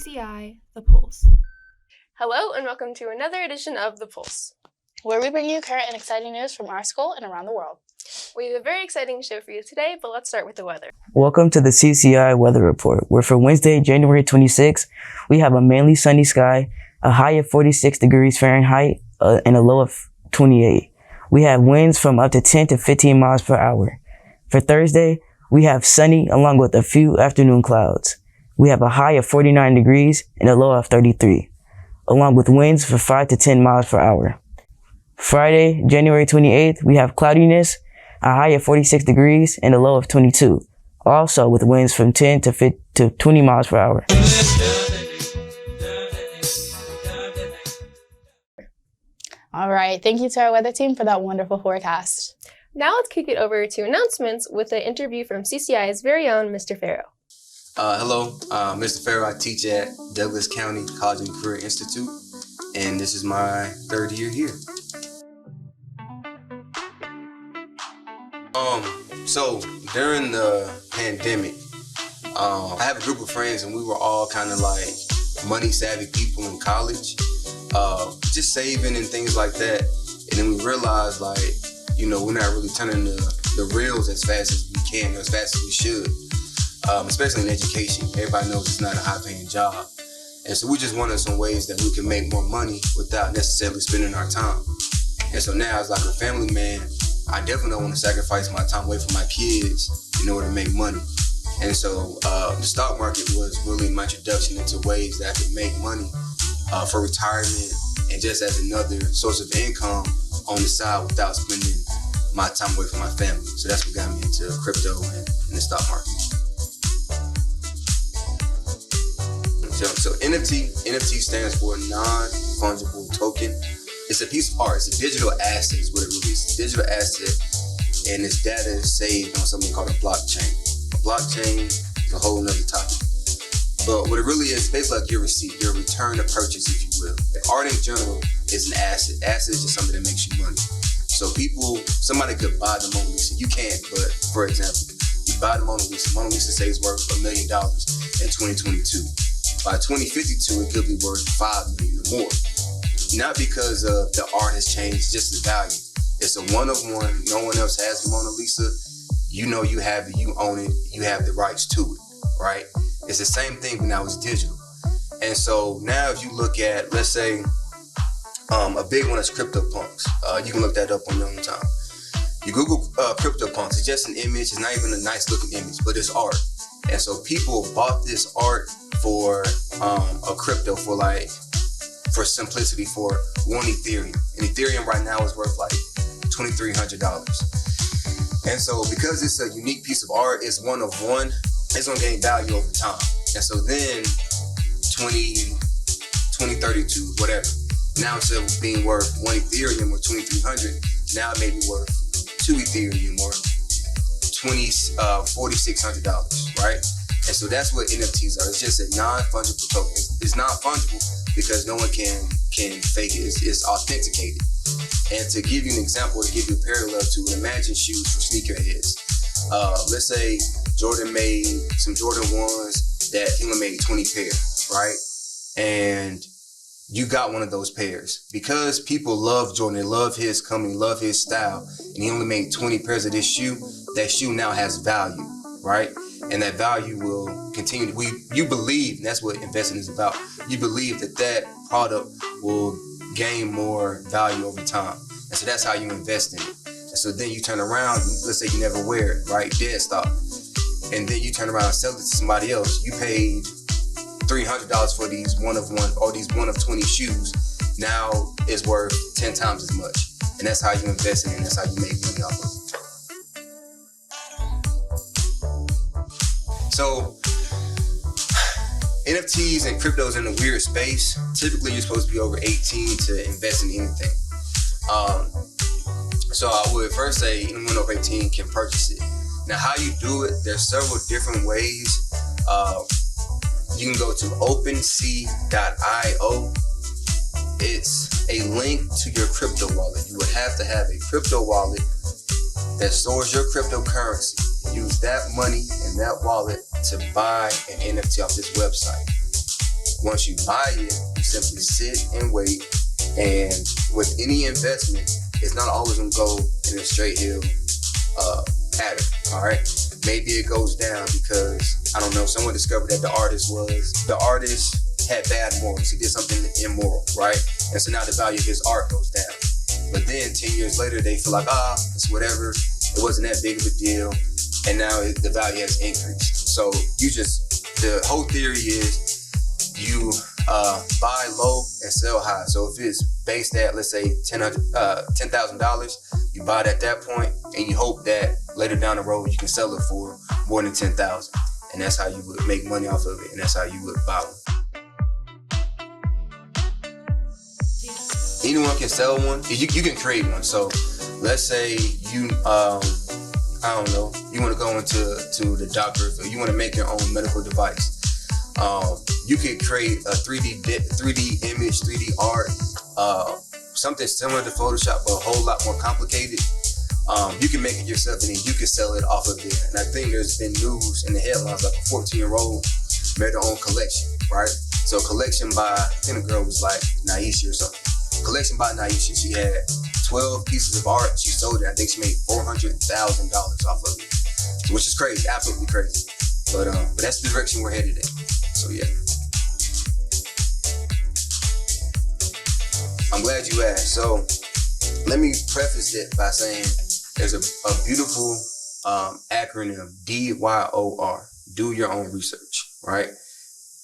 CCI The Pulse. Hello and welcome to another edition of The Pulse, where we bring you current and exciting news from our school and around the world. We have a very exciting show for you today, but let's start with the weather. Welcome to the CCI Weather Report, where for Wednesday, January 26th, we have a mainly sunny sky, a high of 46 degrees Fahrenheit, and a low of 28. We have winds from up to 10 to 15 miles per hour. For Thursday, we have sunny along with a few afternoon clouds. We have a high of 49 degrees and a low of 33, along with winds for 5 to 10 miles per hour. Friday, January 28th, we have cloudiness, a high of 46 degrees and a low of 22, also with winds from 10 to 20 miles per hour. All right, thank you to our weather team for that wonderful forecast. Now let's kick it over to announcements with an interview from CCI's very own Mr. Farrow. Hello, Mr. Farrow. I teach at Douglas County College and Career Institute, and this is my third year here. So during the pandemic, I have a group of friends and we were all kind of like money savvy people in college, just saving and things like that. And then we realized like, we're not really turning the reels as fast as we can or as fast as we should, especially in education. Everybody knows it's not a high paying job. And so we just wanted some ways that we can make more money without necessarily spending our time. And so now as like a family man, I definitely don't want to sacrifice my time away from my kids in order to make money. And so the stock market was really my introduction into ways that I could make money for retirement and just as another source of income on the side without spending my time away from my family. So that's what got me into crypto and the stock market. So NFT stands for non-fungible token. It's a piece of art. It's a digital asset is what it really is. It's a digital asset, and its data is saved on something called a blockchain. A blockchain is a whole nother topic. But what it really is, basically like your receipt, your return of purchase, if you will. Art in general is an asset. Asset is just something that makes you money. So somebody could buy the Mona Lisa. You can't, but for example, you buy the Mona Lisa. Mona Lisa says worth $1 million in 2022. By 2052, it could be worth $5 million or more. Not because the art has changed, just the value. It's a one-of-one. No one else has the Mona Lisa. You have it, you own it, you have the rights to it, right? It's the same thing when now it's digital. And so now if you look at, let's say, a big one is CryptoPunks. You can look that up on your own time. You Google CryptoPunks, it's just an image. It's not even a nice looking image, but it's art. And so people bought this art for a crypto for simplicity for one Ethereum. And Ethereum right now is worth like $2,300. And so because it's a unique piece of art, it's one of one, it's gonna gain value over time. And so then 2032, whatever. Now instead of being worth one Ethereum or 2,300, now it may be worth 2 Ethereum or $4,600, right? And so that's what NFTs are. It's just a non-fungible token. It's non-fungible because no one can fake it. It's authenticated. And to give you an example, to give you a parallel to it, imagine shoes for sneakerheads. Let's say Jordan made some Jordan 1s that he only made 20 pairs, right? And you got one of those pairs. Because people love Jordan, they love his company, love his style, and he only made 20 pairs of this shoe, that shoe now has value, right? And that value will continue. You believe, and that's what investing is about. You believe that product will gain more value over time. And so that's how you invest in it. And so then you turn around, let's say you never wear it, right? Dead stock. And then you turn around and sell it to somebody else. You paid $300 for these one of 20 shoes. Now it's worth 10 times as much. And that's how you invest in it, and that's how you make money off of it. So NFTs and cryptos in a weird space. Typically, you're supposed to be over 18 to invest in anything. So I would first say anyone over 18 can purchase it. Now, how you do it, there's several different ways. You can go to OpenSea.io. It's a link to your crypto wallet. You would have to have a crypto wallet that stores your cryptocurrency. Use that money and that wallet to buy an NFT off this website. Once you buy it, you simply sit and wait. And with any investment, it's not always gonna go in a straight hill pattern. All right, maybe it goes down because I don't know. Someone discovered that the artist had bad morals. He did something immoral, right? And so now the value of his art goes down. But then 10 years later, they feel like, it's whatever. It wasn't that big of a deal. And now the value has increased. So the whole theory is you buy low and sell high. So if it's based at, let's say, $10,000, you buy it at that point, and you hope that later down the road you can sell it for more than $10,000. And that's how you would make money off of it, and that's how you would buy one. Anyone can sell one. You can create one. So let's say you, I don't know, you want to go into the doctor, or you want to make your own medical device. You could create a 3D image, 3D art, something similar to Photoshop, but a whole lot more complicated. You can make it yourself, and then you can sell it off of there. And I think there's been news in the headlines, like a 14-year-old made her own collection, right? So collection by, I think the girl was like Naisha or something. Collection by Naisha. She had 12 pieces of art. She sold it. I think she made $400,000 off of it, which is crazy, absolutely crazy. But that's the direction we're headed in. So yeah. I'm glad you asked. So let me preface it by saying there's a beautiful acronym, DYOR, do your own research, right?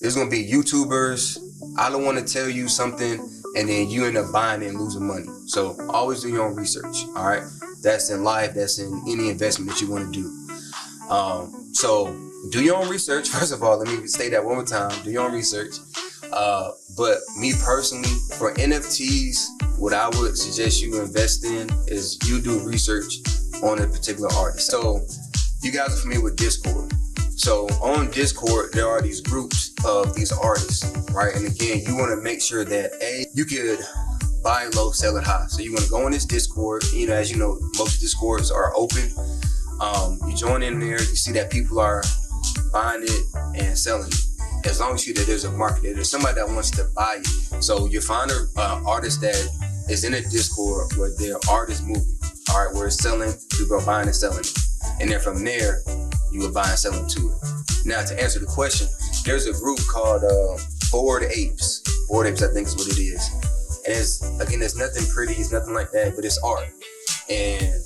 There's gonna be YouTubers. I don't want to tell you something and then you end up buying it and losing money. So always do your own research, all right? That's in life, that's in any investment that you want to do. So do your own research. First of all, let me say that one more time, do your own research. But me personally, for NFTs, what I would suggest you invest in is you do research on a particular artist. So you guys are familiar with Discord. So on Discord, there are these groups of these artists, right? And again, you want to make sure that you could buy low, sell it high. So you want to go on this Discord. You know, as you know, most Discords are open. You join in there, you see that people are buying it and selling it. As long as you see that there's a market, there's somebody that wants to buy it. So you find an artist that is in a Discord where their art is moving, all right, where it's selling, people are buying and selling it. And then from there, you will buy and sell into it. Now, to answer the question, there's a group called Bored Apes. Bored Apes, I think is what it is. And there's nothing pretty, it's nothing like that, but it's art. And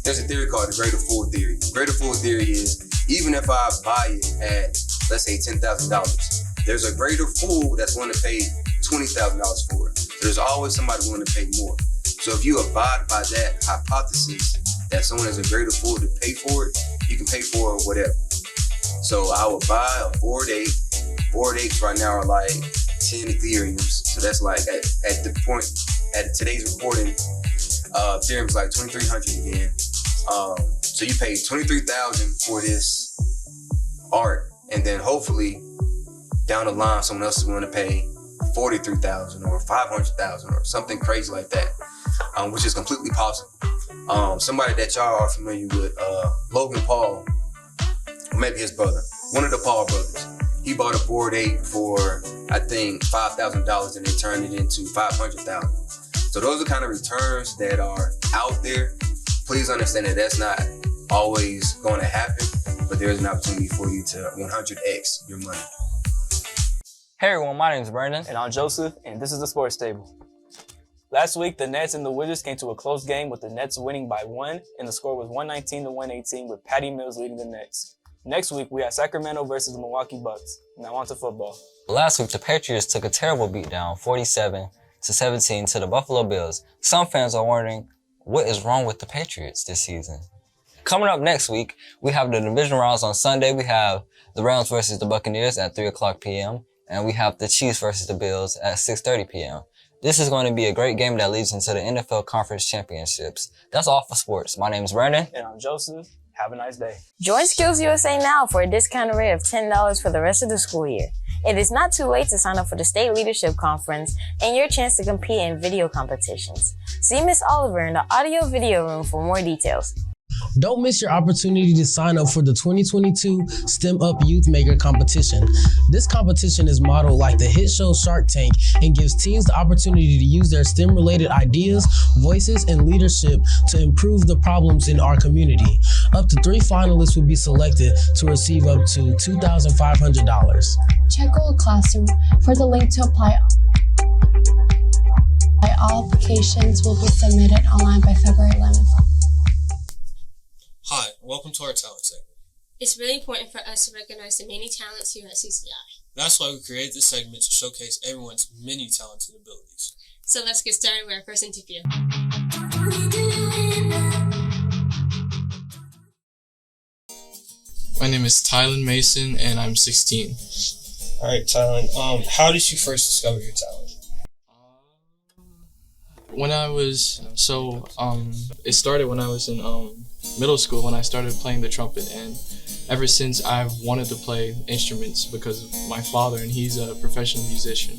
there's a theory called the Greater Fool Theory. The Greater Fool Theory is, even if I buy it at, let's say, $10,000, there's a greater fool that's willing to pay $20,000 for it. So there's always somebody willing to pay more. So if you abide by that hypothesis that someone is a greater fool to pay for it, you can pay for it whatever. So I would buy a Bored Ape. Bored Apes right now are like 10 Ethereums. So that's like at the point, at today's recording, Ethereum's like 2,300 again. So you pay $23,000 for this art, and then hopefully down the line someone else is willing to pay $43,000 or $500,000 or something crazy like that, which is completely possible. Somebody that y'all are familiar with, Logan Paul, or maybe his brother, one of the Paul brothers. He bought a Bored Ape for, I think, $5,000 and they turned it into $500,000. So those are kind of returns that are out there. Please understand that that's not always going to happen, but there's an opportunity for you to 100x your money. Hey everyone, my name is Brandon. And I'm Joseph, and this is the Sports Table. Last week, the Nets and the Wizards came to a close game with the Nets winning by 1, and the score was 119-118 with Patty Mills leading the Nets. Next week, we have Sacramento versus the Milwaukee Bucks. Now on to football. Last week, the Patriots took a terrible beatdown, 47-17 to the Buffalo Bills. Some fans are wondering, what is wrong with the Patriots this season? Coming up next week, we have the division rounds on Sunday. We have the Rams versus the Buccaneers at 3 o'clock p.m. And we have the Chiefs versus the Bills at 6:30 p.m. This is going to be a great game that leads into the NFL Conference Championships. That's all for sports. My name is Brandon. And I'm Joseph. Have a nice day. Join Skills USA now for a discounted rate of $10 for the rest of the school year. It is not too late to sign up for the State Leadership Conference and your chance to compete in video competitions. See Miss Oliver in the audio video room for more details. Don't miss your opportunity to sign up for the 2022 STEM Up Youth Maker Competition. This competition is modeled like the hit show Shark Tank and gives teens the opportunity to use their STEM-related ideas, voices, and leadership to improve the problems in our community. Up to 3 finalists will be selected to receive up to $2,500. Check Google Classroom for the link to apply. All applications will be submitted online by February 11th. Hi, welcome to our talent segment. It's really important for us to recognize the many talents here at CCI. That's why we created this segment to showcase everyone's many talented abilities. So let's get started with our first interview. My name is Tylen Mason and I'm 16. Alright, Tylen, how did you first discover your talent? When I was, it started when I was in middle school when I started playing the trumpet, and ever since I've wanted to play instruments because of my father, and he's a professional musician.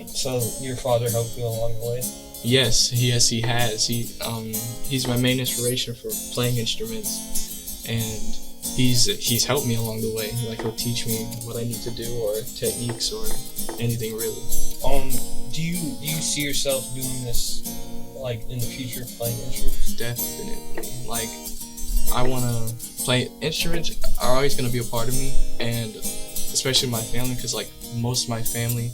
So your father helped you along the way? Yes, he has. He's my main inspiration for playing instruments, and he's helped me along the way. Like, he'll teach me what I need to do, or techniques, or anything really. Do you see yourself doing this, like, in the future, playing instruments? Definitely. Like, I want to play instruments are always going to be a part of me, and especially my family, because, like, most of my family,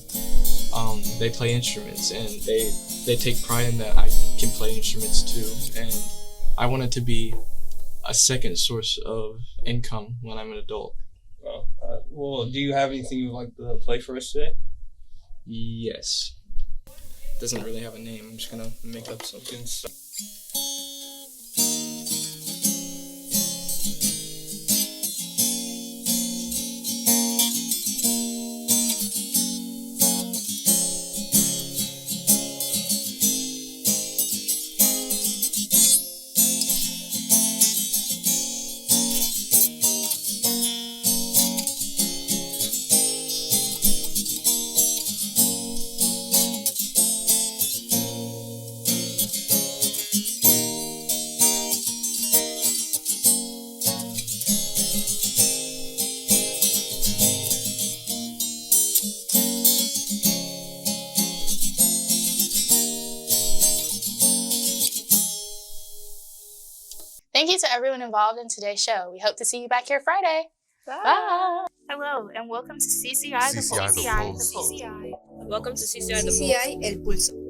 they play instruments, and they take pride in that I can play instruments too, and I want it to be a second source of income when I'm an adult. Well, do you have anything you would like to play for us today? Yes. Doesn't really have a name. I'm just gonna make up something. Thank you to everyone involved in today's show. We hope to see you back here Friday. Bye. Hello, and welcome to CCI The Pulse. Welcome to CCI The Pulse. CCI El Pulso.